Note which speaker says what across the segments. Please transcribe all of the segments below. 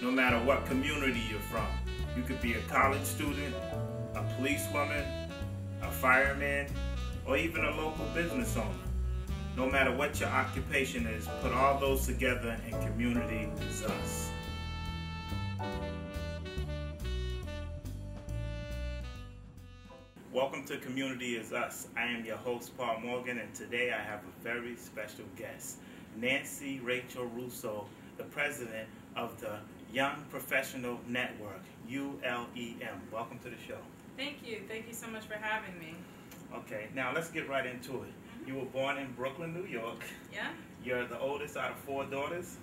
Speaker 1: no matter what community you're from. You could be a college student, a policewoman, a fireman, or even a local business owner. No matter what your occupation is, put all those together and community is us. Welcome to Community is Us. I am your host, Paul Morgan, and today I have a very special guest, Nancy Rachel Rousseau, the president of the Young Professional Network, ULEM. Welcome to the show.
Speaker 2: Thank you. Thank you so much for having me.
Speaker 1: Okay, now let's get right into it. You were born in Brooklyn, New York.
Speaker 2: Yeah?
Speaker 1: You're the oldest out of 4 daughters.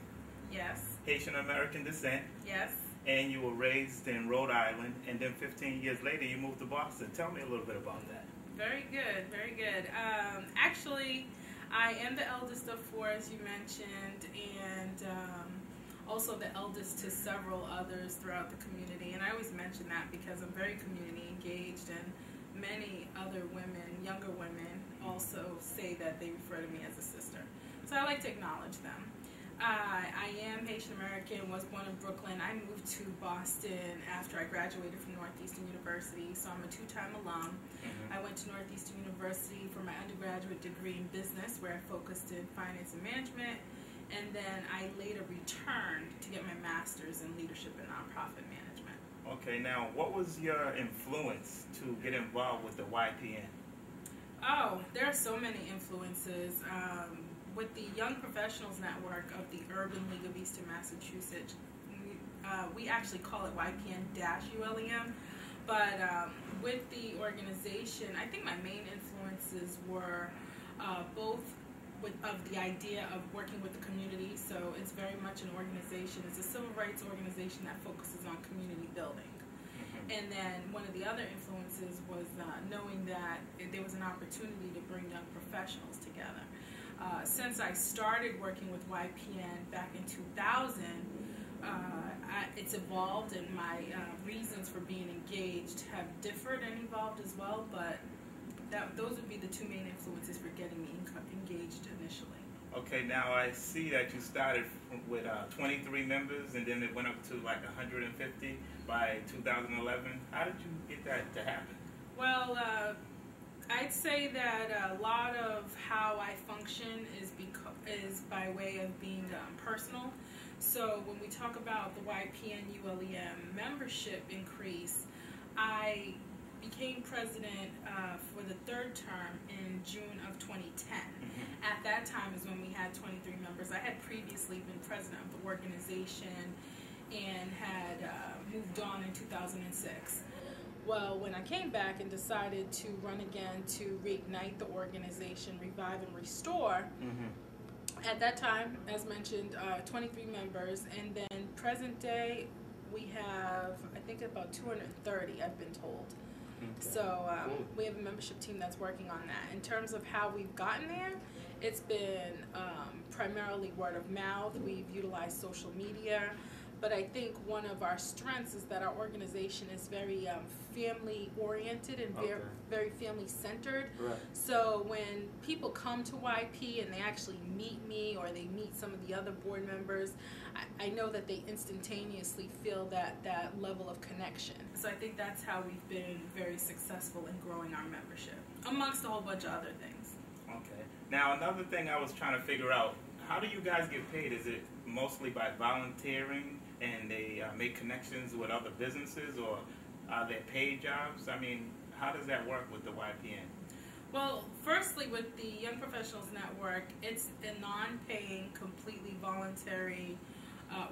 Speaker 2: Yes.
Speaker 1: Haitian American descent.
Speaker 2: Yes.
Speaker 1: And you were raised in Rhode Island, and then 15 years later you moved to Boston. Tell me a little bit about that.
Speaker 2: Very good, very good. Actually, I am the eldest of 4, as you mentioned, and also the eldest to several others throughout the community. And I always mention that because I'm very community engaged, and many other women, younger women, also say that they refer to me as a sister. So I like to acknowledge them. I am Haitian American, was born in Brooklyn. I moved to Boston after I graduated from Northeastern University, so I'm a 2-time alum. I went to Northeastern University for my undergraduate degree in business, where I focused in finance and management, and then I later returned to get my master's in leadership and nonprofit management.
Speaker 1: Okay, now what was your influence to get involved with the YPN?
Speaker 2: Oh, there are so many influences. With the Young Professionals Network of the Urban League of Eastern Massachusetts, we actually call it YPN-ULEM, but with the organization, I think my main influences were both of the idea of working with the community. So it's very much an organization, it's a civil rights organization that focuses on community building. And then one of the other influences was knowing that there was an opportunity to bring young professionals together. Since I started working with YPN back in 2000, it's evolved, and my reasons for being engaged have differed and evolved as well, but those would be the 2 main influences for getting me engaged initially. Okay,
Speaker 1: now I see that you started with 23 members, and then it went up to like 150 by 2011. How did you get that to happen?
Speaker 2: Well, I'd say that a lot of how I function is by way of being personal. So when we talk about the YPN-ULEM membership increase, I became president for the 3rd term in June of 2010. At that time is when we had 23 members. I had previously been president of the organization and had moved on in 2006. Well, when I came back and decided to run again to reignite the organization, revive and restore, at that time, as mentioned, 23 members, and then present day, we have, I think, about 230, I've been told. So we have a membership team that's working on that. In terms of how we've gotten there, it's been primarily word of mouth. We've utilized social media. But I think one of our strengths is that our organization is very family-oriented and very family-centered.
Speaker 1: Right.
Speaker 2: So when people come to YP and they actually meet me or they meet some of the other board members, I know that they instantaneously feel that level of connection. So I think that's how we've been very successful in growing our membership, amongst a whole bunch of other things.
Speaker 1: Okay. Now, another thing I was trying to figure out, how do you guys get paid? Is it mostly by volunteering and they make connections with other businesses, or are there paid jobs? I mean, how does that work with the YPN?
Speaker 2: Well, firstly, with the Young Professionals Network, it's a non-paying, completely voluntary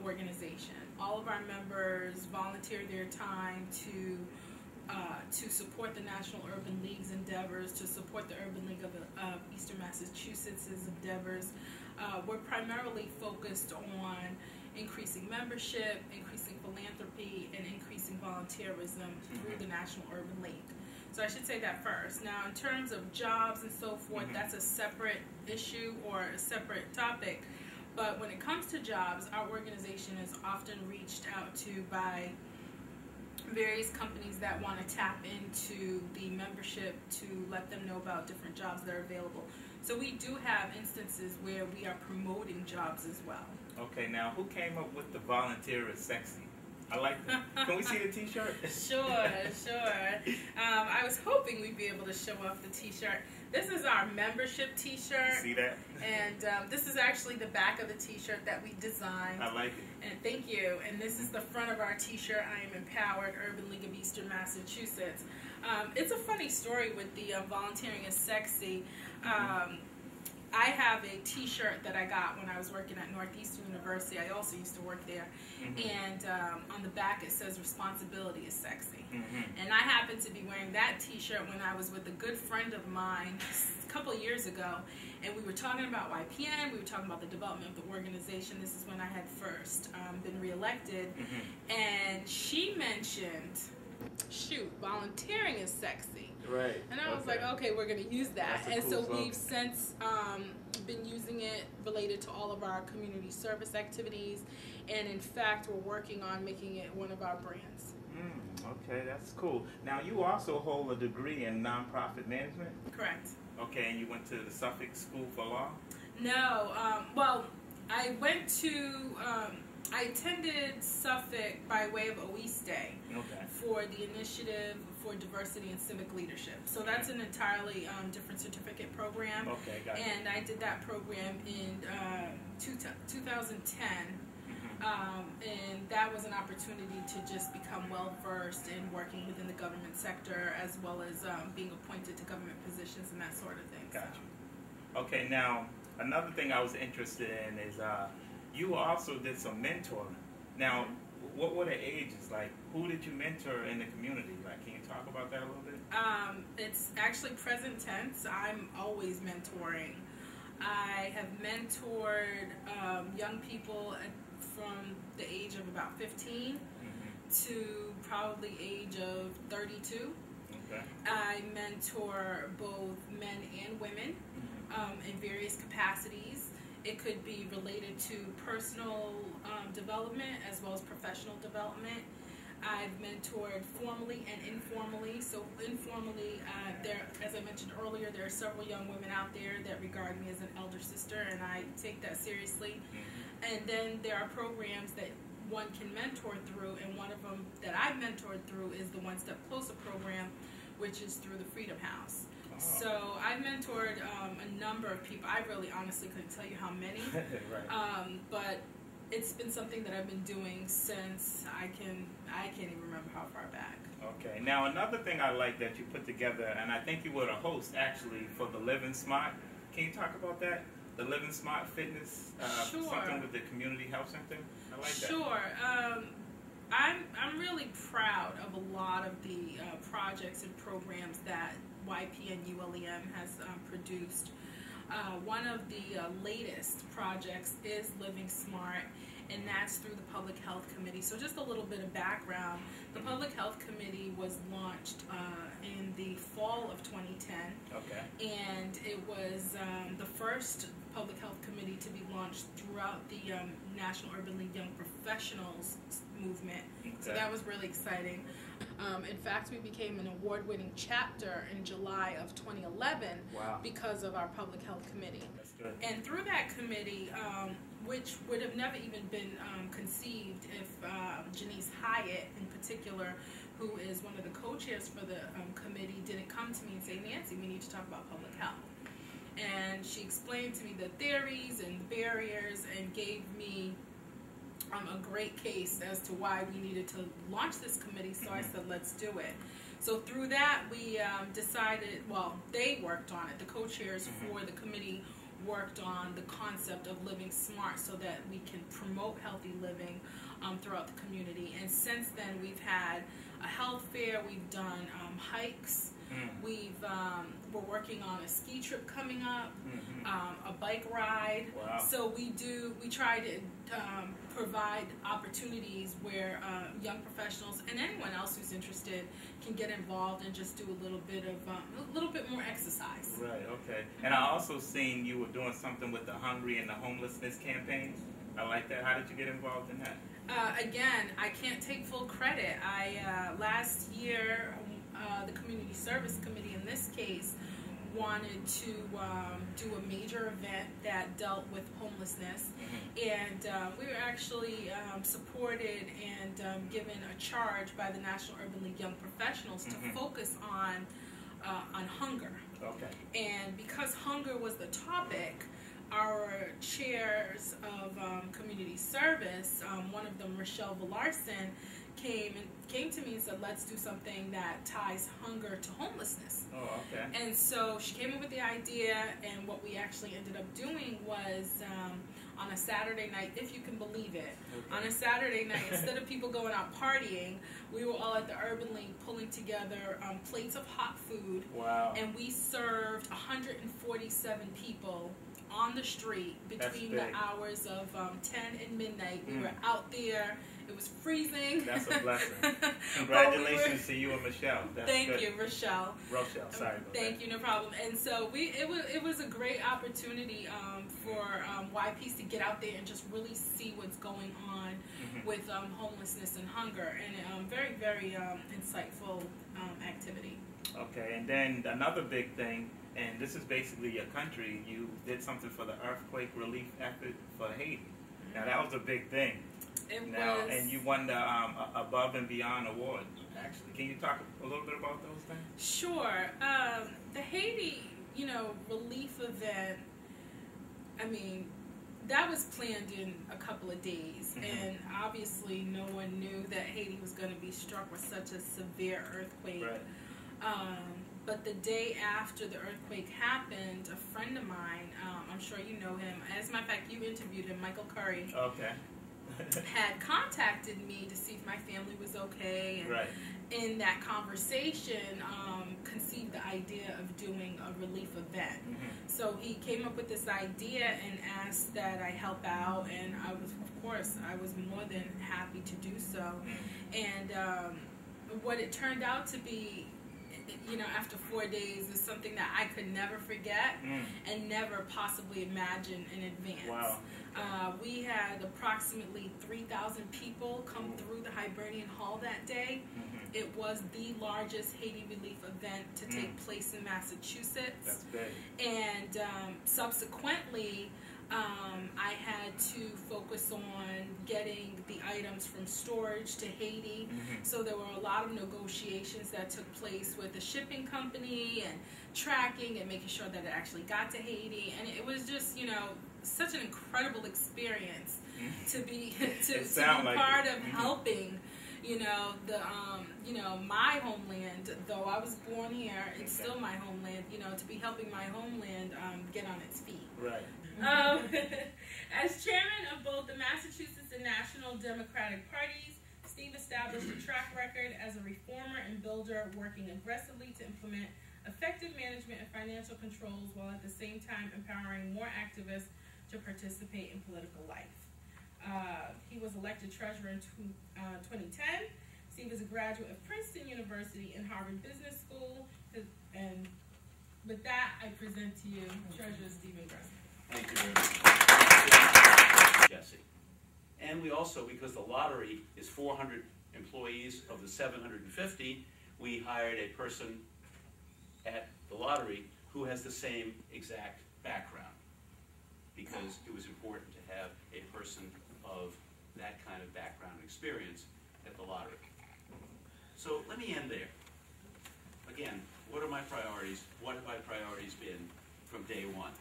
Speaker 2: organization. All of our members volunteer their time to support the National Urban League's endeavors, to support the Urban League of Eastern Massachusetts' endeavors. We're primarily focused on increasing membership, increasing philanthropy, and increasing volunteerism through the National Urban League. So I should say that first. Now, in terms of jobs and so forth, that's a separate issue or a separate topic. But when it comes to jobs, our organization is often reached out to by various companies that want to tap into the membership to let them know about different jobs that are available. So we do have instances where we are promoting jobs as well.
Speaker 1: Okay, now who came up with the volunteer is sexy? I like that. Can we see the t-shirt?
Speaker 2: Sure. I was hoping we'd be able to show off the t-shirt. This is our membership t-shirt.
Speaker 1: See that?
Speaker 2: And this is actually the back of the t-shirt that we designed.
Speaker 1: I like it.
Speaker 2: And thank you. And this is the front of our t-shirt. I am empowered, Urban League of Eastern Massachusetts. It's a funny story with the volunteering is sexy. I have a t-shirt that I got when I was working at Northeastern University. I also used to work there. And on the back it says responsibility is sexy. And I happened to be wearing that t-shirt when I was with a good friend of mine a couple of years ago. And we were talking about YPN, we were talking about the development of the organization. This is when I had first been reelected. And she mentioned, shoot, volunteering is sexy.
Speaker 1: Right.
Speaker 2: And I was like, okay, we're going to use that. And
Speaker 1: cool
Speaker 2: so
Speaker 1: slogan.
Speaker 2: we've since been using it related to all of our community service activities. And in fact, we're working on making it one of our brands.
Speaker 1: Okay, that's cool. Now, you also hold a degree in nonprofit management?
Speaker 2: Correct.
Speaker 1: Okay, and you went to the Suffolk School for Law?
Speaker 2: No. Well, I went to... I attended Suffolk by way of OESTE for the Initiative for Diversity and Civic Leadership. So that's an entirely different certificate program.
Speaker 1: Okay, got it.
Speaker 2: And I did that program in 2010. And that was an opportunity to just become well-versed in working within the government sector, as well as being appointed to government positions and that sort of thing.
Speaker 1: Gotcha. Okay, now, another thing I was interested in is you also did some mentoring. Now, what were the ages? Like, who did you mentor in the community? Like, can you talk about that a little bit?
Speaker 2: It's actually present tense. I'm always mentoring. I have mentored young people from the age of about 15 to probably age of 32.
Speaker 1: Okay.
Speaker 2: I mentor both men and women in various capacities. It could be related to personal development as well as professional development. I've mentored formally and informally. So informally, as I mentioned earlier, there are several young women out there that regard me as an elder sister, and I take that seriously. And then there are programs that one can mentor through, and one of them that I've mentored through is the One Step Closer program, which is through the Freedom House. So I've mentored a number of people. I really honestly couldn't tell you how many, but it's been something that I've been doing since I can't even remember how far back.
Speaker 1: Okay. Now, another thing I like that you put together, and I think you were the host actually for the Living Smart. Can you talk about that? The Living Smart Fitness,
Speaker 2: Sure.
Speaker 1: Something with the Community Health Center. I like that.
Speaker 2: Sure. I'm really proud of a lot of the projects and programs that YPN ULEM has produced. One of the latest projects is Living Smart, and that's through the Public Health Committee. So just a little bit of background. The Public Health Committee was launched in the fall of 2010.
Speaker 1: Okay.
Speaker 2: And it was the first Public Health Committee to be launched throughout the National Urban League Young Professionals movement. Okay. So that was really exciting. In fact, we became an award-winning chapter in July of 2011 because of our Public Health Committee.
Speaker 1: That's good.
Speaker 2: And through that committee, which would have never even been conceived if Janice Hyatt in particular, who is one of the co-chairs for the committee, didn't come to me and say, Nancy, we need to talk about public health. And she explained to me the theories and the barriers and gave me a great case as to why we needed to launch this committee, so I said, let's do it. So through that, we decided, well, they worked on it. The co-chairs for the committee worked on the concept of living smart so that we can promote healthy living throughout the community. And since then, we've had a health fair, we've done hikes, we're working on a ski trip coming up, a bike ride.
Speaker 1: Wow.
Speaker 2: So we try to provide opportunities where young professionals and anyone else who's interested can get involved and just do a little bit more exercise.
Speaker 1: Right. Okay. And I also seen you were doing something with the hungry and the homelessness campaign. I like that. How did you get involved in that?
Speaker 2: Again, I can't take full credit. Last year, the Community Service Committee in this case wanted to do a major event that dealt with homelessness, and we were actually supported and given a charge by the National Urban League Young Professionals to focus on hunger. Okay. And because hunger was the topic, our chairs of community service, one of them, Rousseau, came to me and said, let's do something that ties hunger to homelessness.
Speaker 1: Oh, okay.
Speaker 2: And so she came up with the idea, and what we actually ended up doing was on a Saturday night, if you can believe it, on a Saturday night, instead of people going out partying, we were all at the Urban League pulling together plates of hot food.
Speaker 1: Wow.
Speaker 2: And we served 147 people on the street between the hours of 10 and midnight. We were out there. It was freezing.
Speaker 1: That's a blessing. Congratulations to you and Michelle.
Speaker 2: Thank you, Rochelle.
Speaker 1: Rochelle, sorry.
Speaker 2: Thank you, no problem. And so it was a great opportunity for YPs to get out there and just really see what's going on with homelessness and hunger, and very, very insightful activity.
Speaker 1: Okay, and then another big thing, and this is basically your country, you did something for the earthquake relief effort for Haiti. Now that was a big thing.
Speaker 2: It was.
Speaker 1: And you won the Above and Beyond Award, actually. Can you talk a little bit about those things?
Speaker 2: Sure. The Haiti, relief event, I mean, that was planned in a couple of days, and obviously no one knew that Haiti was going to be struck with such a severe earthquake.
Speaker 1: Right.
Speaker 2: But the day after the earthquake happened, a friend of mine, I'm sure you know him, as a matter of fact, you interviewed him, Michael Curry.
Speaker 1: Okay.
Speaker 2: Had contacted me to see if my family was okay, and in that conversation conceived the idea of doing a relief event. So he came up with this idea and asked that I help out, and I was more than happy to do so. And what it turned out to be, after 4 days, is something that I could never forget and never possibly imagine in advance.
Speaker 1: Wow.
Speaker 2: We had approximately 3,000 people come through the Hibernian Hall that day. It was the largest Haiti relief event to take place in Massachusetts.
Speaker 1: That's big.
Speaker 2: And subsequently, I had to focus on getting the items from storage to Haiti. So there were a lot of negotiations that took place with the shipping company and tracking and making sure that it actually got to Haiti. And it was just, such an incredible experience to be part of helping, my homeland. Though I was born here, it's still my homeland. To be helping my homeland get on its feet.
Speaker 1: Right.
Speaker 2: As chairman of both the Massachusetts and National Democratic Parties, Steve established a track record as a reformer and builder, working aggressively to implement effective management and financial controls while at the same time empowering more activists to participate in political life. He was elected treasurer in 2010. Steve is a graduate of Princeton University and Harvard Business School. And with that, I present to you Treasurer Stephen Gressman.
Speaker 3: Thank you very much, Jesse. And we also, because the lottery is 400 employees of the 750, we hired a person at the lottery who has the same exact background, because it was important to have a person of that kind of background experience at the lottery. So let me end there. Again, what are my priorities? What have my priorities been from day one?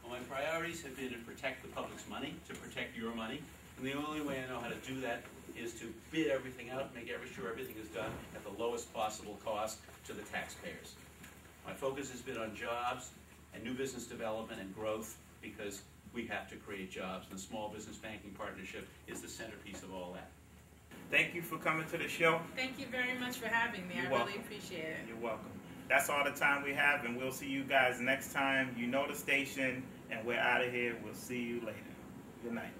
Speaker 3: Well, my priorities have been to protect the public's money, to protect your money, and the only way I know how to do that is to bid everything out, make sure everything is done at the lowest possible cost to the taxpayers. My focus has been on jobs and new business development and growth, because we have to create jobs, and the Small Business Banking Partnership is the centerpiece of all that.
Speaker 1: Thank you for coming to the show.
Speaker 2: Thank you very much for having me.
Speaker 1: You're
Speaker 2: I
Speaker 1: welcome.
Speaker 2: really appreciate it.
Speaker 1: You're welcome. That's all the time we have, and we'll see you guys next time. You know the station, and we're out of here. We'll see you later. Good night.